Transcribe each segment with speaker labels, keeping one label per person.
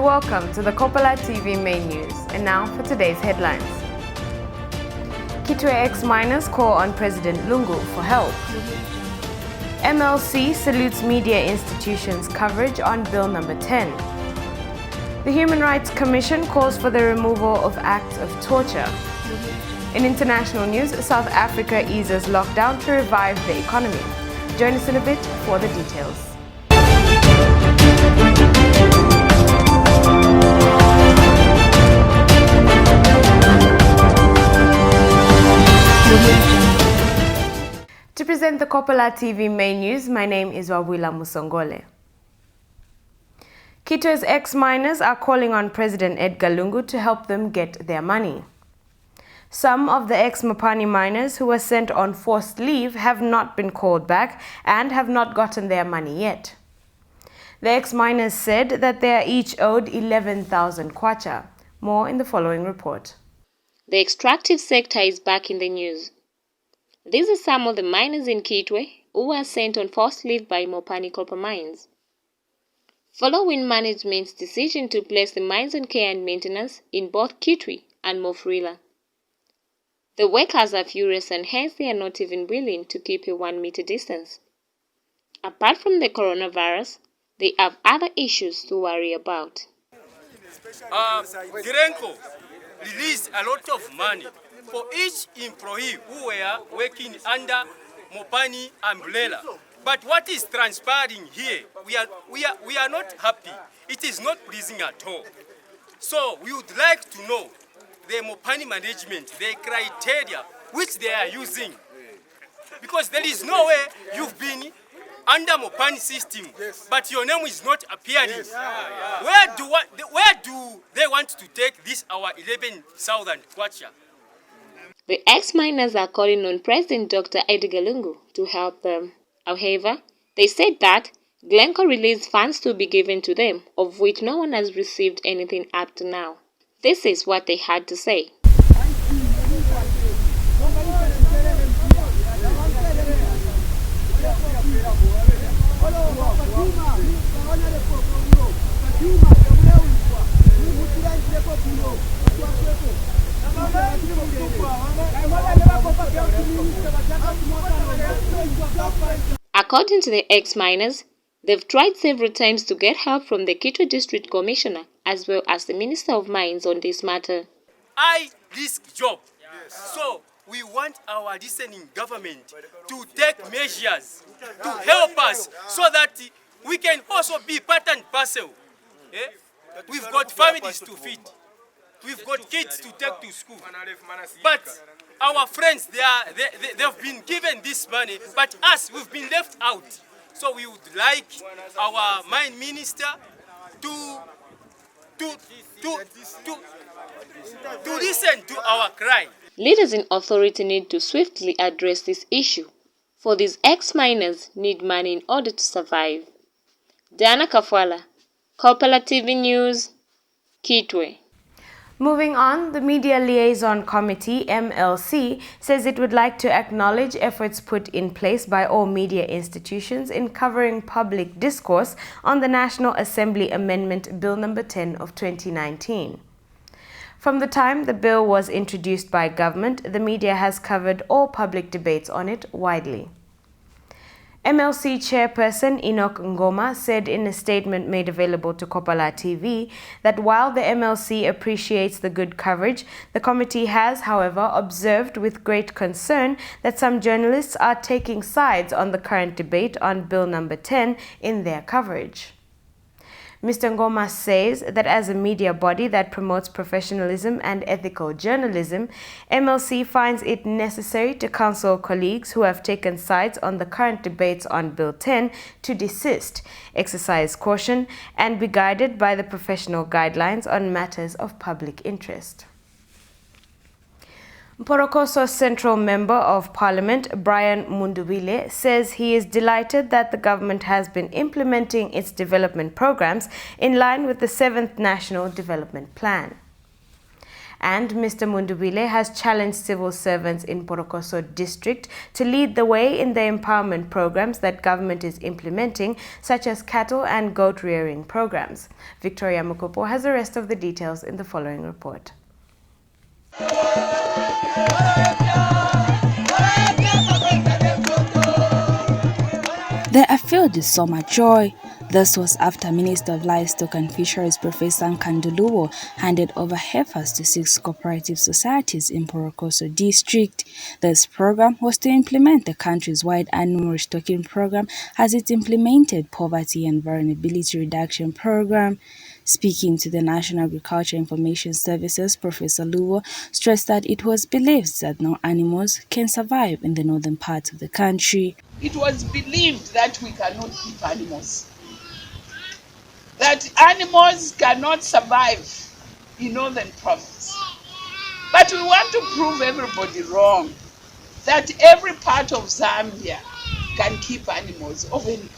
Speaker 1: welcome to the Kopala TV main news. And now for today's headlines. Kitwe ex-miners call on President Lungu for help. MLC salutes media institutions' coverage on Bill number 10. The Human Rights Commission calls for the removal of acts of torture. In international news, South Africa eases lockdown to revive the economy. Join us in a bit for the details. To present the Kopala TV main news, my name is Wawila Musongole. Kitwe's ex-miners are calling on President Edgar Lungu to help them get their money. Some of the ex-Mopani miners who were sent on forced leave have not been called back and have not gotten their money yet. The ex-miners said that they are each owed 11,000 kwacha. More in the following report.
Speaker 2: The extractive sector is back in the news. These are some of the miners in Kitwe who were sent on forced leave by Mopani copper mines. Following management's decision to place the mines on care and maintenance in both Kitwe and Mofrila. The workers are furious and hence they are not even willing to keep a 1 meter distance. Apart from the coronavirus, they have other issues to worry about.
Speaker 3: Grenco released a lot of money for each employee who were working under Mopani umbrella. But what is transpiring here, we are not happy. It is not pleasing at all. So we would like to know the Mopani management, the criteria which they are using. Because there is no way you've been under Mopani system, but your name is not appearing. Where do they want to take this our 11,000 kwacha?
Speaker 2: The ex-miners are calling on President Dr. Edgar Lungu to help them. However, they said that Glencore released funds to be given to them, of which no one has received anything up to now. This is what they had to say. According to the ex-miners, they've tried several times to get help from the Kitwe District Commissioner as well as the Minister of Mines on this matter.
Speaker 3: I risk job. So we want our listening government to take measures to help us so that we can also be part and parcel. We've got families to feed. We've got kids to take to school. But our friends, they've been given this money, but us, we've been left out. So we would like our mine minister to listen to our cry.
Speaker 2: Leaders in authority need to swiftly address this issue, for these ex-miners need money in order to survive. Diana Kafwala, Kopala TV News, Kitwe.
Speaker 1: Moving on, the Media Liaison Committee, MLC, says it would like to acknowledge efforts put in place by all media institutions in covering public discourse on the National Assembly Amendment Bill number 10 of 2019. From the time the bill was introduced by government, the media has covered all public debates on it widely. MLC chairperson Enoch Ngoma said in a statement made available to Kopala TV that while the MLC appreciates the good coverage, the committee has, however, observed with great concern that some journalists are taking sides on the current debate on Bill number 10 in their coverage. Mr. Ngoma says that as a media body that promotes professionalism and ethical journalism, MLC finds it necessary to counsel colleagues who have taken sides on the current debates on Bill 10 to desist, exercise caution, and be guided by the professional guidelines on matters of public interest. Mporokoso Central Member of Parliament Brian Munduwile says he is delighted that the government has been implementing its development programs in line with the 7th National Development Plan. And Mr. Mundubile has challenged civil servants in Porokoso district to lead the way in the empowerment programs that government is implementing, such as cattle and goat rearing programs. Victoria Mukopo has the rest of the details in the following report.
Speaker 4: They are filled with so much joy. This was after Minister of Livestock and Fisheries Professor Nkanduluwo handed over heifers to 6 cooperative societies in Porokoso district. This program was to implement the country's wide animal restocking program as it implemented poverty and vulnerability reduction program. Speaking to the National Agriculture Information Services, Professor Luwo stressed that it was believed that no animals can survive in the northern parts of the country.
Speaker 5: It was believed that we cannot keep animals, that animals cannot survive in northern province. But we want to prove everybody wrong, that every part of Zambia can keep animals of any kind.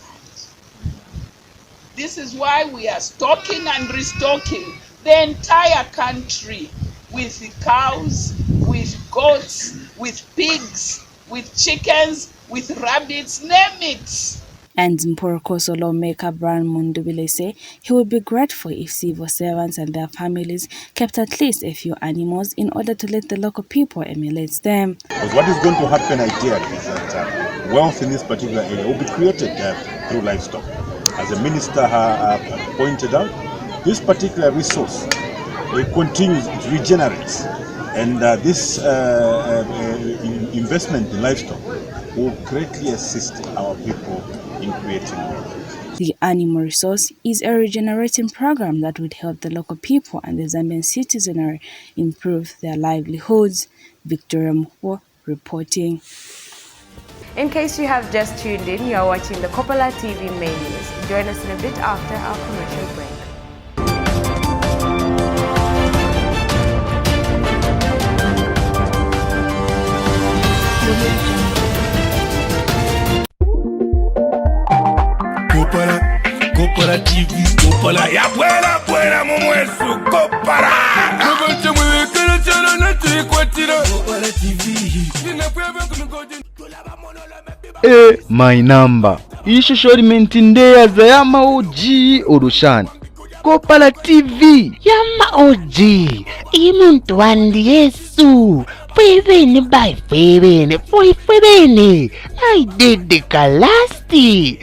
Speaker 5: This is why we are stocking and restocking the entire country with cows, with goats, with pigs, with chickens, with rabbits, name it.
Speaker 4: And Mporokoso lawmaker Brian Mundubile say he would be grateful if civil servants and their families kept at least a few animals in order to let the local people emulate them.
Speaker 6: Because what is going to happen ideally is that wealth in this particular area will be created through livestock. As the minister pointed out, this particular resource continues, it regenerates, and this investment in livestock will greatly assist our people in creating wealth.
Speaker 4: The animal resource is a regenerating program that would help the local people and the Zambian citizenry improve their livelihoods. Victoria Mukwo reporting.
Speaker 1: In case you have just tuned in, you are watching the Kopala TV main news. Join us in a bit after our commercial break.
Speaker 7: Kopala TV, Kopala ya buena mumwesu Kopala. Kopala TV.
Speaker 8: My number ishusho limentindeaza yama oji orushani Kopala TV
Speaker 9: yama oji imuntu wandi yesu fwebene by fwebene fwebene naidede kalasti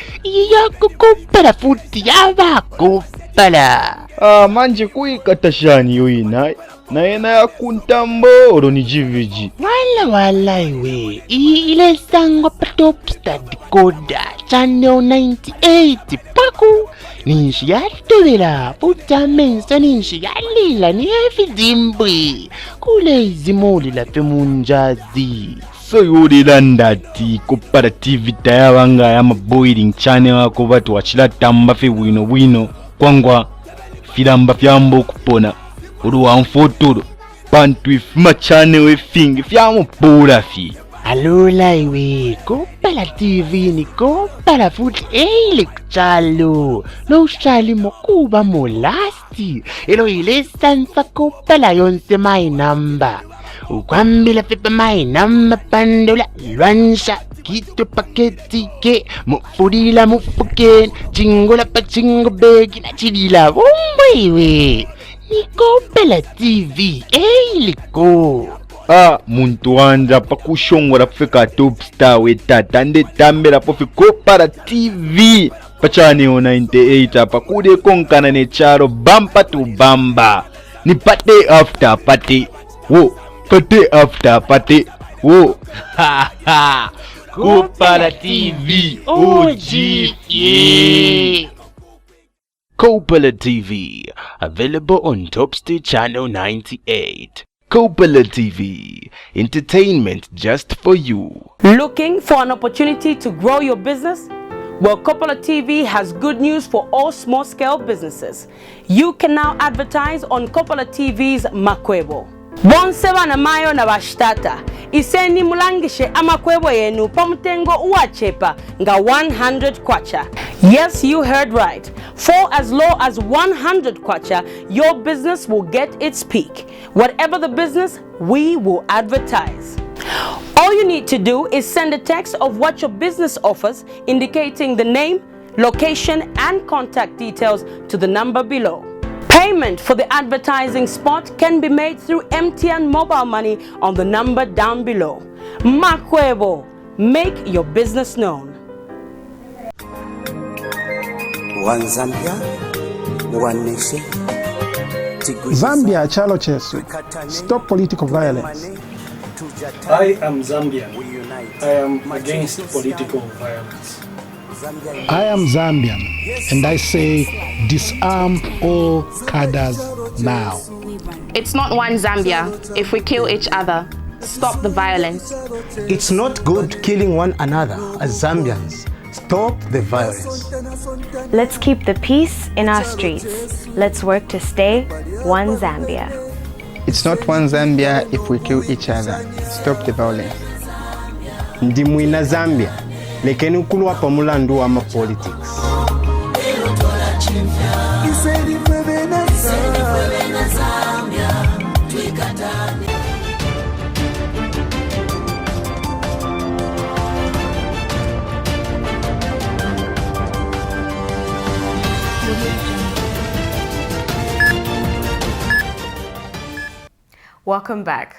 Speaker 9: yako Kopala futi yaba Kopala
Speaker 8: manje kuikatashani yoina na ena ya kuntambo oronijiviji
Speaker 9: wala iwe ile sangwa patopsta decoder channel 98 paku ninshi yatobera puta menso ninshi yalila ni evidimbwe kule izimoli la femunjazi
Speaker 8: so yulila ndati Kopala TV tayabanga ya boiling channel wako batu wachila tamba fe wino kwangwa filamba fyambo kupona uruwa mfotoro bantu ifuma chane wefingi fyamo pula fi
Speaker 9: alula iwe Kopala TV ni Kopala futhi eile kuchalo no shali mokuba molasti elo ile sansa Kopala yonse my number ukwambila pepa my number pandula lwansha kito paketi ke mufurila mufuken chingola pa chingo begi na chidila bombe ni Kopala TV eiliko
Speaker 8: muntu wanja pakushongora fika top star wetata ndetambela pofi Kopala TV pachane 98 apa kude konkana ne charo bamba to bamba ni pate after pate wo pate after pate wo Kopala TV OG Kopala TV, available on Topstar Channel 98. Kopala TV, entertainment just for you.
Speaker 10: Looking for an opportunity to grow your business? Well, Kopala TV has good news for all small-scale businesses. You can now advertise on Kopala TV's Makwebo. bonse bana mayo na bashtata iseni mulangishe amakwebo yenu pamutengo uachepa nga 100 kwacha. Yes, you heard right. For as low as 100 kwacha, your business will get its peak. Whatever the business, we will advertise. All you need to do is send a text of what your business offers, indicating the name, location, and contact details to the number below. Payment for the advertising spot can be made through MTN mobile money on the number down below. Makwebo, make your business known.
Speaker 11: One Zambia, one nation.
Speaker 12: Zambia chalo chesu. Stop political violence.
Speaker 13: I am Zambian. I am against political violence.
Speaker 12: I am Zambian, and I say disarm all cadres now.
Speaker 14: It's not one Zambia if we kill each other. Stop the violence.
Speaker 15: It's not good killing one another as Zambians. Stop the violence.
Speaker 1: Let's keep the peace in our streets. Let's work to stay one Zambia.
Speaker 16: It's not one Zambia if we kill each other. Stop the violence.
Speaker 15: Ndimwina Zambia. Lekeni ukulwa pamulandu wa politics.
Speaker 1: Welcome back.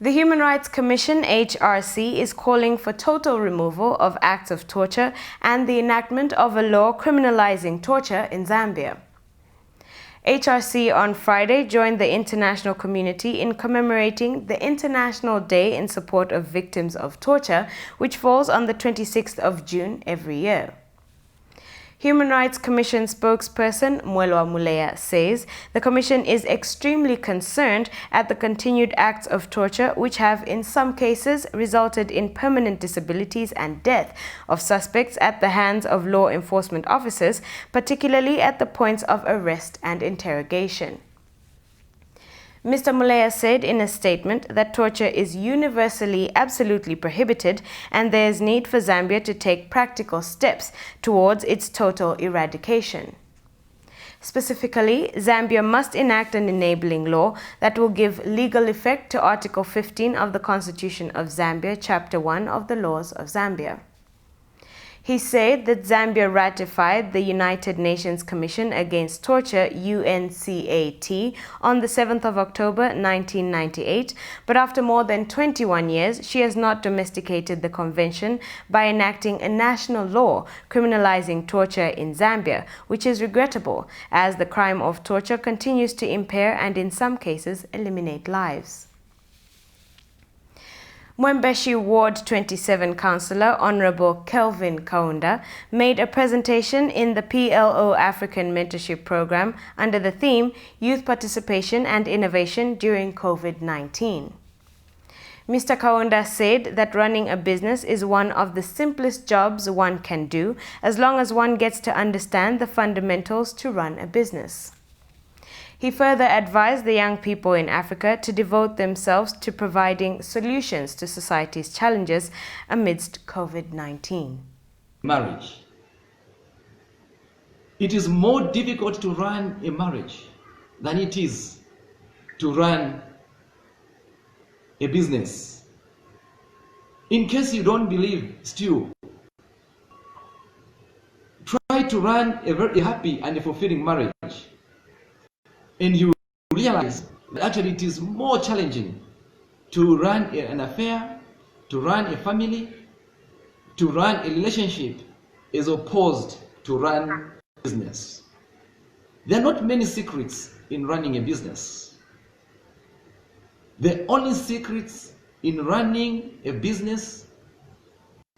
Speaker 1: The Human Rights Commission, HRC, is calling for total removal of acts of torture and the enactment of a law criminalizing torture in Zambia. HRC on Friday joined the international community in commemorating the International Day in support of victims of torture, which falls on the 26th of June every year. Human Rights Commission spokesperson Mwelwa Muleya says the Commission is extremely concerned at the continued acts of torture which have in some cases resulted in permanent disabilities and death of suspects at the hands of law enforcement officers, particularly at the points of arrest and interrogation. Mr. Muleya said in a statement that torture is universally absolutely prohibited and there is need for Zambia to take practical steps towards its total eradication. Specifically, Zambia must enact an enabling law that will give legal effect to Article 15 of the Constitution of Zambia, Chapter 1 of the Laws of Zambia. He said that Zambia ratified the United Nations Commission Against Torture, UNCAT, on the 7th of October 1998, but after more than 21 years, she has not domesticated the convention by enacting a national law criminalizing torture in Zambia, which is regrettable, as the crime of torture continues to impair and in some cases eliminate lives. Mwembeshi Ward 27 Councillor Honorable Kelvin Kaunda made a presentation in the PLO African Mentorship Program under the theme Youth Participation and Innovation During COVID-19. Mr. Kaunda said that running a business is one of the simplest jobs one can do as long as one gets to understand the fundamentals to run a business. He further advised the young people in Africa to devote themselves to providing solutions to society's challenges amidst COVID-19.
Speaker 17: Marriage. It is more difficult to run a marriage than it is to run a business. In case you don't believe, still, try to run a very happy and a fulfilling marriage. And you realize that actually it is more challenging to run an affair, to run a family, to run a relationship as opposed to run a business. There are not many secrets in running a business. The only secrets in running a business,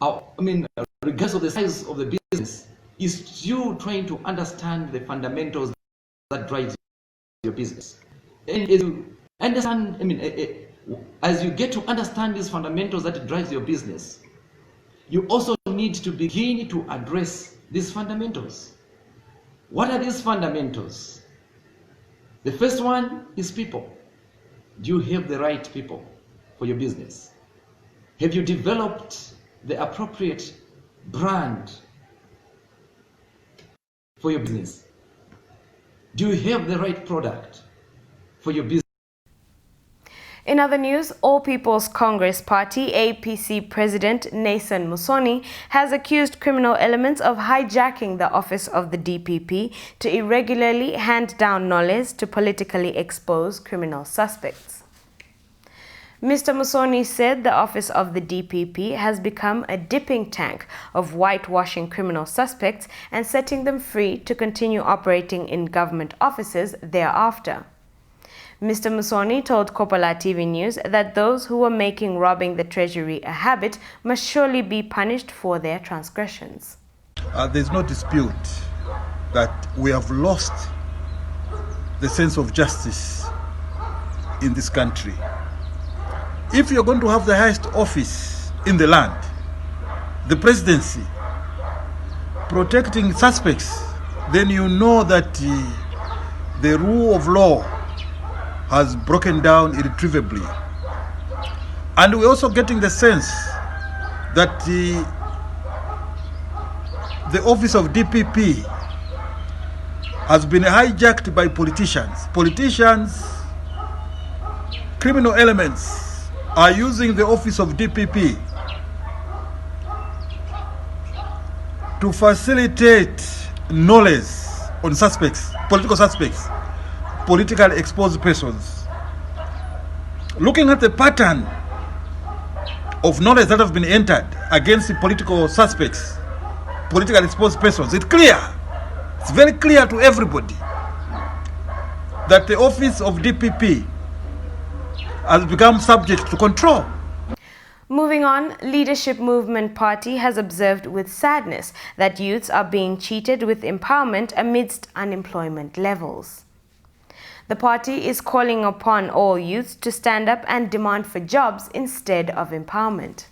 Speaker 17: regardless of the size of the business, is you trying to understand the fundamentals that drive your business. And as you understand, as you get to understand these fundamentals that drives your business, you also need to begin to address these fundamentals. What are these fundamentals? The first one is people. Do you have the right people for your business? Have you developed the appropriate brand for your business? Do you have the right product for your business?
Speaker 1: In other news, All People's Congress Party APC President Nathan Musoni has accused criminal elements of hijacking the office of the DPP to irregularly hand down knowledge to politically expose criminal suspects. Mr. Musoni said the office of the DPP has become a dipping tank of whitewashing criminal suspects and setting them free to continue operating in government offices thereafter. Mr. Musoni told Kopala TV News that those who were making robbing the treasury a habit must surely be punished for their transgressions.
Speaker 18: There's no dispute that we have lost the sense of justice in this country. If you're going to have the highest office in the land, the presidency, protecting suspects, then you know that the rule of law has broken down irretrievably. And we're also getting the sense that the office of DPP has been hijacked by politicians. Politicians, criminal elements are using the office of DPP to facilitate knowledge on suspects, political suspects, politically exposed persons. Looking at the pattern of knowledge that have been entered against the political suspects, politically exposed persons, it's very clear to everybody that the office of DPP has become subject to control.
Speaker 1: Moving on, Leadership Movement Party has observed with sadness that youths are being cheated with empowerment amidst unemployment levels. The party is calling upon all youths to stand up and demand for jobs instead of empowerment.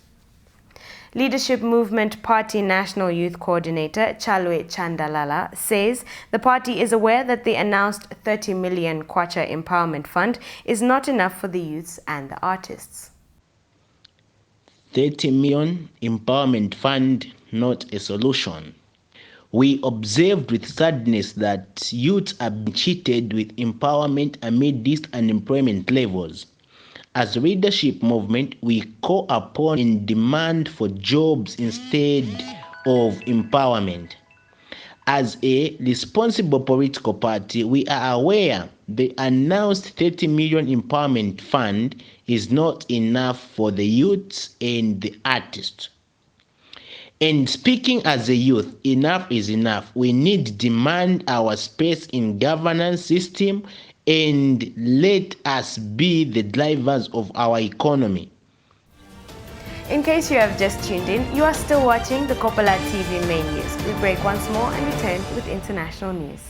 Speaker 1: Leadership Movement Party National Youth Coordinator Chalwe Chandalala says the party is aware that the announced 30 million kwacha empowerment fund is not enough for the youths and the artists.
Speaker 9: 30 million empowerment fund, not a solution. We observed with sadness that youths are being cheated with empowerment amid these unemployment levels. As a leadership movement, we call upon and demand for jobs instead of empowerment. As a responsible political party, we are aware the announced 30 million empowerment fund is not enough for the youths and the artists. And speaking as a youth, enough is enough. We need to demand our space in governance system and let us be the drivers of our economy.
Speaker 1: In case you have just tuned in, you are still watching the Kopala TV main news. We break once more and return with international news.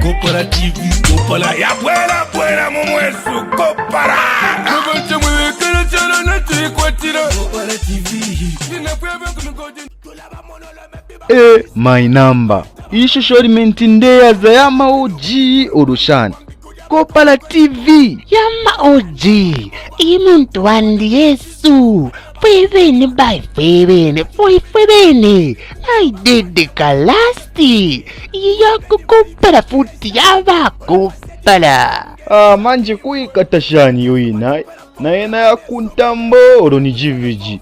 Speaker 7: Kopala TV, Kopala ya buena mumwesu Kopala. Kopala TV.
Speaker 8: My number ishusho limentindeaza yama oji urushani Kopala TV
Speaker 9: yama oji imuntu wandi Yesu fwebene by fwebene naidede kalasti yako Kopala futi yaba Kopala
Speaker 8: manje kuikatashani yoina naena ya kuntambo oroni jiviji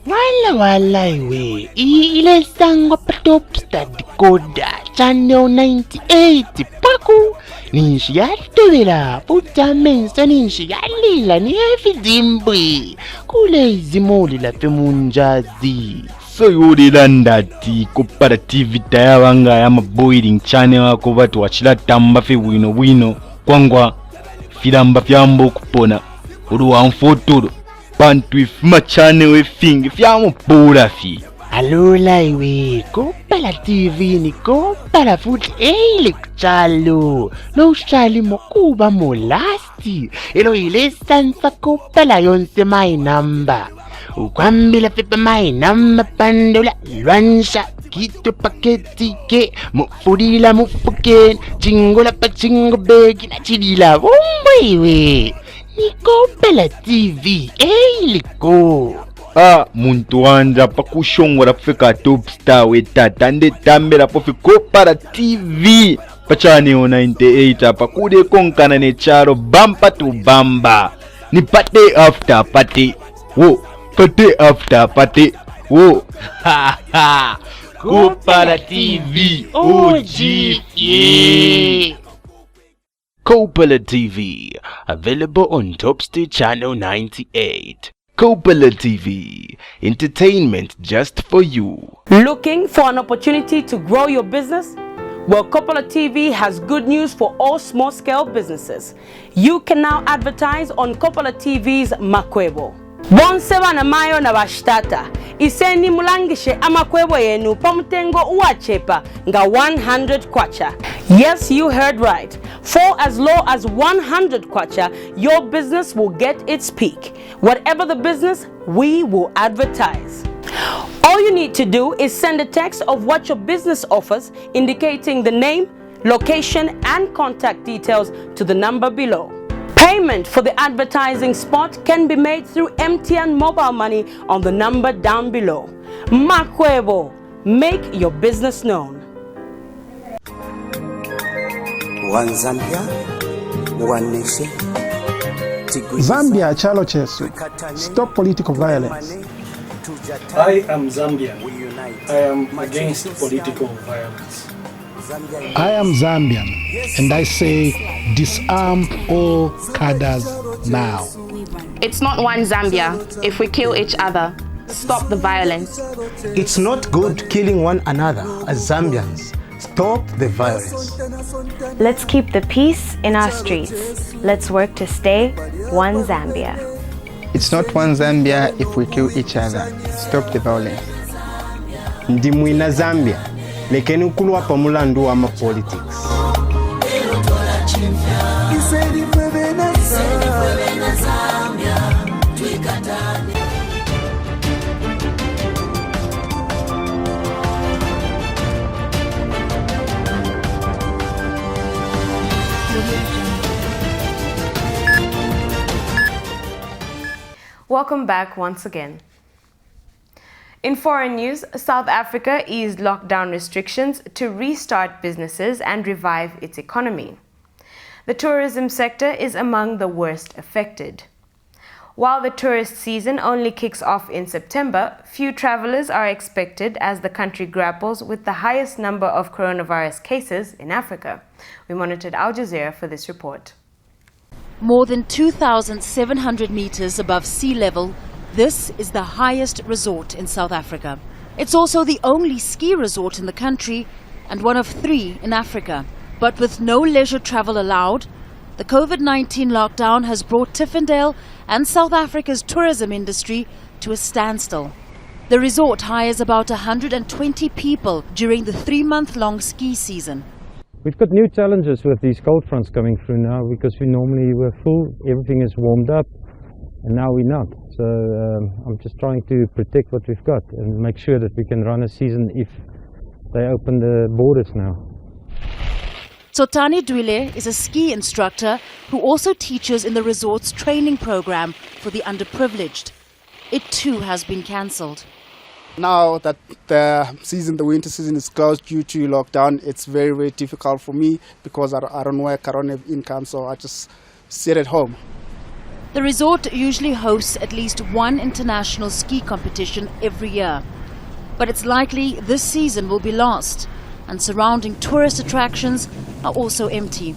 Speaker 9: wala iwe ile sango top star decoder channel 98 paku ninshi yatobera puta mensa ninshi yalila ni evidimbwe kule izimuli la femunjazi
Speaker 8: so yulila ndati Kopala TV tayabanga ya boiling channel wako batu wachila tamba fe wino kwangwa filamba fyambo kupona uruwa mfotoro bantu ifuma chane wefingi fyamupula fi
Speaker 9: alula iwe Kopala TV ni Kopala futhi kuchalo no shali mokuba molasti elo ile sansa Kopala yonse my number ukwambila pepa maina mapandula lwansha kito paketi ke mufudila mufukeni chingola pa chingo begi na chidila bombwewe ni Kopala TV liko
Speaker 8: muntu wanja pakushongora fika top star wetata ndetambira pofi Kopala TV pachani 98 pakude konkana ne charo bampa to bamba ni pate after pate wo pate after pate wo ha ha Kopala TV OG yeah. Kopala TV available on Topstar channel 98. Kopala TV, entertainment just for you.
Speaker 10: Looking for an opportunity to grow your business? Well, Kopala TV has good news for all small-scale businesses. You can now advertise on Kopala TV's Makwebo. Bonseba na mayo na bashtata. Iseni mulangishe amakwebo yenu pamutengo uachepa nga 100 kwacha. Yes, you heard right. For as low as 100 kwacha, your business will get its peak. Whatever the business, we will advertise. All you need to do is send a text of what your business offers, indicating the name, location, and contact details to the number below. Payment for the advertising spot can be made through MTN mobile money on the number down below. Makwebo, make your business known.
Speaker 11: One Zambia, one nation.
Speaker 12: Zambia chalo chesu. Stop political violence.
Speaker 13: I am Zambian. I am against political violence.
Speaker 12: I am Zambian, and I say disarm all cadres now.
Speaker 14: It's not one Zambia if we kill each other. Stop the violence.
Speaker 15: It's not good killing one another as Zambians. Stop the violence.
Speaker 1: Let's keep the peace in our streets. Let's work to stay one Zambia.
Speaker 16: It's not one Zambia if we kill each other. Stop the violence.
Speaker 15: Ndimwina Zambia, lekeni ukulwa pamulandu wa politics.
Speaker 1: Welcome back once again. In foreign news, South Africa eased lockdown restrictions to restart businesses and revive its economy. The tourism sector is among the worst affected. While the tourist season only kicks off in September, few travelers are expected as the country grapples with the highest number of coronavirus cases in Africa. We monitored Al Jazeera for this report.
Speaker 19: More than 2,700 meters above sea level, this is the highest resort in South Africa. It's also the only ski resort in the country and one of 3 in Africa. But with no leisure travel allowed, the COVID-19 lockdown has brought Tiffindale and South Africa's tourism industry to a standstill. The resort hires about 120 people during the 3-month-long ski season.
Speaker 20: We've got new challenges with these cold fronts coming through now because we normally were full, everything is warmed up, and now we're not. So I'm just trying to protect what we've got and make sure that we can run a season if they open the borders now.
Speaker 19: Tsotani Dwile is a ski instructor who also teaches in the resort's training program for the underprivileged. It too has been cancelled.
Speaker 21: Now that the winter season is closed due to lockdown, it's very, very difficult for me because I don't work, I don't have income, so I just sit at home.
Speaker 19: The resort usually hosts at least one international ski competition every year. But it's likely this season will be lost, and surrounding tourist attractions are also empty.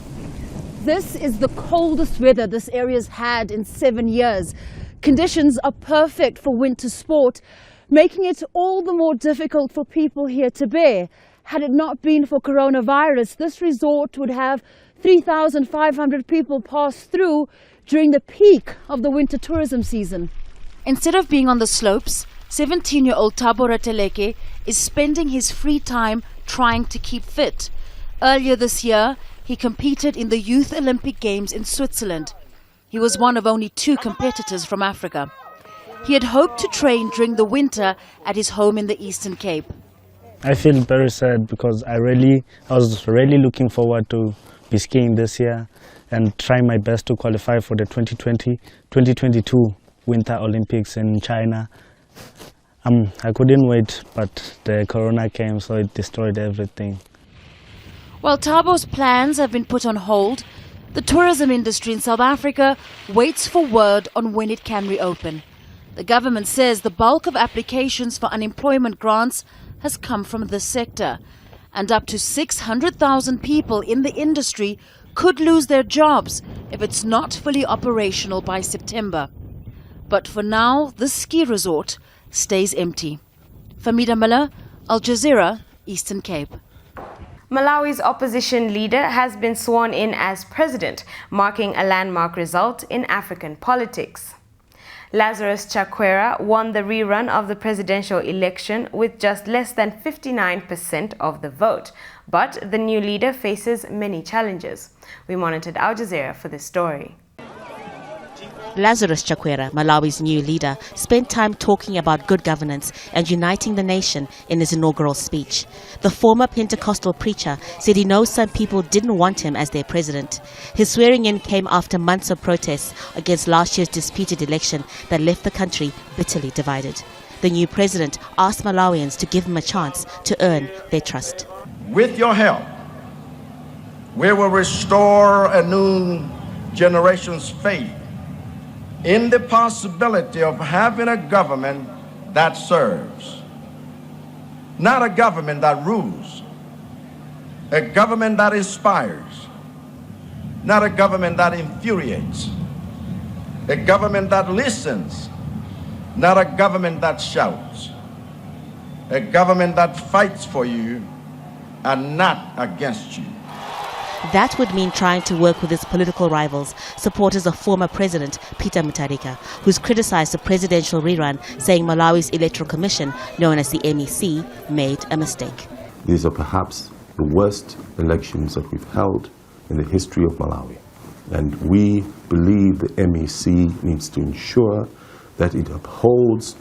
Speaker 22: This is the coldest weather this area's had in 7 years. Conditions are perfect for winter sport, making it all the more difficult for people here to bear. Had it not been for coronavirus, this resort would have 3,500 people pass through during the peak of the winter tourism season.
Speaker 19: Instead of being on the slopes, 17-year-old Thabo Rateleke is spending his free time trying to keep fit. Earlier this year, he competed in the Youth Olympic Games in Switzerland. He was one of only 2 competitors from Africa. He had hoped to train during the winter at his home in the Eastern Cape.
Speaker 20: I feel very sad because I was really looking forward to be skiing this year and trying my best to qualify for the 2022 Winter Olympics in China. I couldn't wait, but the corona came, so it destroyed everything.
Speaker 19: While Tabo's plans have been put on hold, the tourism industry in South Africa waits for word on when it can reopen. The government says the bulk of applications for unemployment grants has come from this sector, and up to 600,000 people in the industry could lose their jobs if it's not fully operational by September. But for now, the ski resort stays empty. Famida Miller, Al Jazeera, Eastern Cape.
Speaker 1: Malawi's opposition leader has been sworn in as president, marking a landmark result in African politics. Lazarus Chakwera won the rerun of the presidential election with just less than 59% of the vote, but the new leader faces many challenges. We monitored Al Jazeera for this story.
Speaker 2: Lazarus Chakwera, Malawi's new leader, spent time talking about good governance and uniting the nation in his inaugural speech. The former Pentecostal preacher said he knows some people didn't want him as their president. His swearing-in came after months of protests against last year's disputed election that left the country bitterly divided. The new president asked Malawians to give him a chance to earn their trust.
Speaker 3: With your help, we will restore a new generation's faith in the possibility of having a government that serves. Not a government that rules, a government that inspires, not a government that infuriates, a government that listens, not a government that shouts, a government that fights for you and not against you.
Speaker 2: That would mean trying to work with his political rivals, supporters of former President Peter Mutharika, who's criticized the presidential rerun, saying Malawi's Electoral Commission, known as the MEC, made a mistake.
Speaker 23: These are perhaps the worst elections that we've held in the history of Malawi. And we believe the MEC needs to ensure that it upholds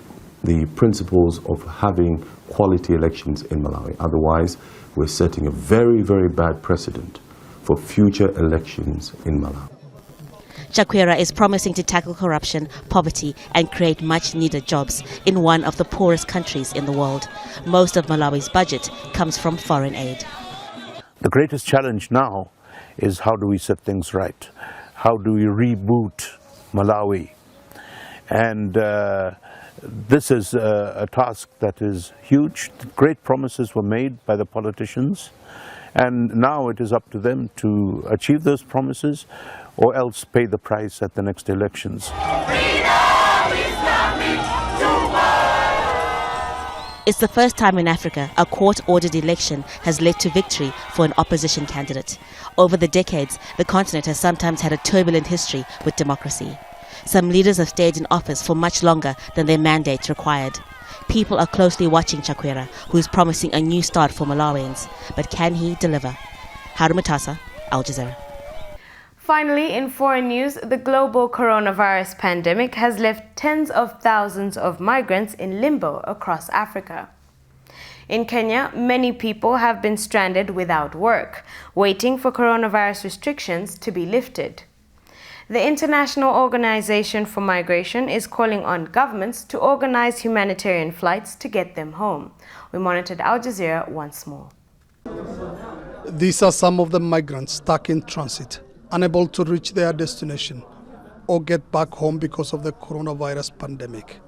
Speaker 23: the principles of having quality elections in Malawi. Otherwise, we're setting a very, very bad precedent for future elections in Malawi.
Speaker 2: Chakwera is promising to tackle corruption, poverty and create much-needed jobs in one of the poorest countries in the world. Most of Malawi's budget comes from foreign aid.
Speaker 24: The greatest challenge now is how do we set things right? How do we reboot Malawi? And this is a task that is huge. Great promises were made by the politicians. And now it is up to them to achieve those promises or else pay the price at the next elections.
Speaker 2: It's the first time in Africa a court-ordered election has led to victory for an opposition candidate. Over the decades, the continent has sometimes had a turbulent history with democracy. Some leaders have stayed in office for much longer than their mandate required. People are closely watching Chakwera, who is promising a new start for Malawians. But can he deliver? Harun Matasa, Al Jazeera.
Speaker 1: Finally, in foreign news, the global coronavirus pandemic has left tens of thousands of migrants in limbo across Africa. In Kenya, many people have been stranded without work, waiting for coronavirus restrictions to be lifted. The International Organization for Migration is calling on governments to organize humanitarian flights to get them home. We monitored Al Jazeera once more.
Speaker 21: These are some of the migrants stuck in transit, unable to reach their destination or get back home because of the coronavirus pandemic.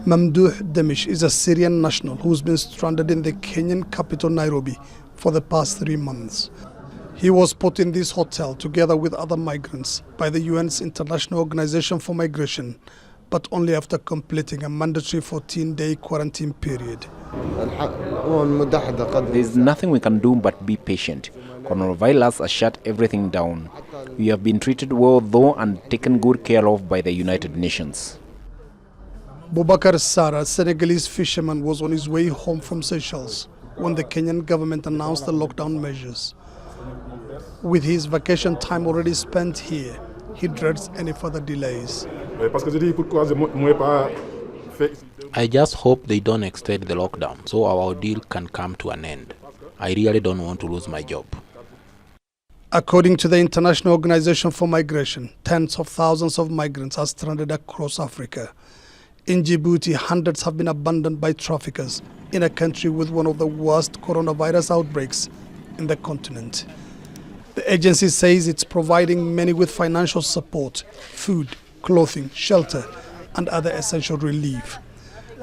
Speaker 21: Mamdouh Demish is a Syrian national who's been stranded in the Kenyan capital Nairobi for the past 3 months. He was put in this hotel together with other migrants by the UN's International Organization for Migration, but only after completing a mandatory 14-day quarantine period.
Speaker 25: There's nothing we can do but be patient. Coronavirus has shut everything down. We have been treated well though and taken good care of by the United Nations.
Speaker 21: Boubacar Sara, a Senegalese fisherman, was on his way home from Seychelles when the Kenyan government announced the lockdown measures. With his vacation time already spent here, he dreads any further delays.
Speaker 4: I just hope they don't extend the lockdown so our ordeal can come to an end. I really don't want to lose my job.
Speaker 21: According to the International Organization for Migration, tens of thousands of migrants are stranded across Africa. In Djibouti, hundreds have been abandoned by traffickers in a country with one of the worst coronavirus outbreaks in the continent. The agency says it's providing many with financial support, food, clothing, shelter, and other essential relief.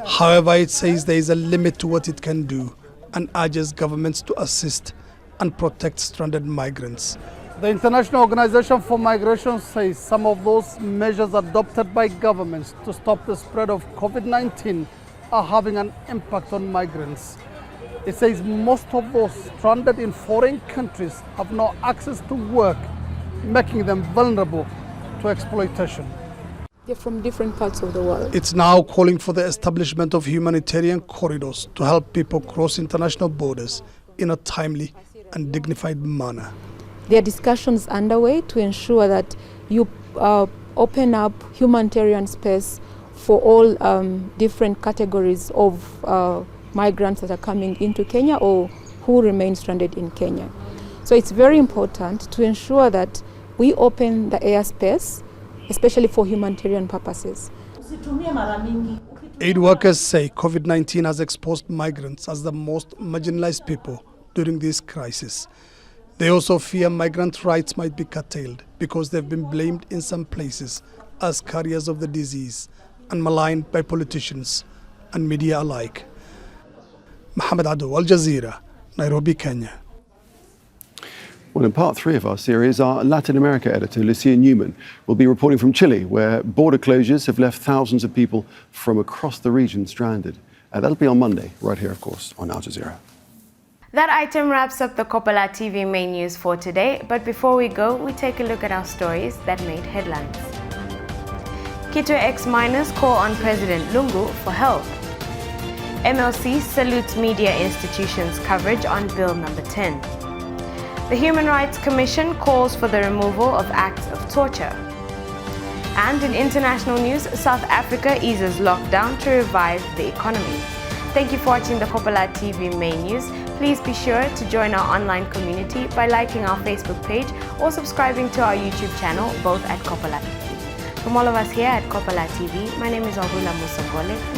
Speaker 21: However, it says there is a limit to what it can do and urges governments to assist and protect stranded migrants. The International Organization for Migration says some of those measures adopted by governments to stop the spread of COVID-19 are having an impact on migrants. It says most of those stranded in foreign countries have no access to work, making them vulnerable to exploitation.
Speaker 5: They're from different parts of the world.
Speaker 21: It's now calling for the establishment of humanitarian corridors to help people cross international borders in a timely and dignified manner.
Speaker 5: There are discussions underway to ensure that you open up humanitarian space for all different categories of migrants that are coming into Kenya or who remain stranded in Kenya. So it's very important to ensure that we open the airspace, especially for humanitarian purposes.
Speaker 21: Aid workers say COVID-19 has exposed migrants as the most marginalized people during this crisis. They also fear migrant rights might be curtailed because they've been blamed in some places as carriers of the disease and maligned by politicians and media alike. Mohammed Ado, Al Jazeera, Nairobi, Kenya.
Speaker 6: Well, in part 3 of our series, our Latin America editor, Lucia Newman, will be reporting from Chile, where border closures have left thousands of people from across the region stranded. That'll be on Monday, right here, of course, on Al Jazeera.
Speaker 1: That item wraps up the Kopala TV main news for today, but before we go, we take a look at our stories that made headlines. Quito X-Miners call on President Lungu for help. MLC salutes media institutions' coverage on Bill number 10. The Human Rights Commission calls for the removal of acts of torture. And in international news, South Africa eases lockdown to revive the economy. Thank you for watching the Kopala TV main news. Please be sure to join our online community by liking our Facebook page or subscribing to our YouTube channel, both at Kopala TV. From all of us here at Kopala TV, my name is Wabula Musambole.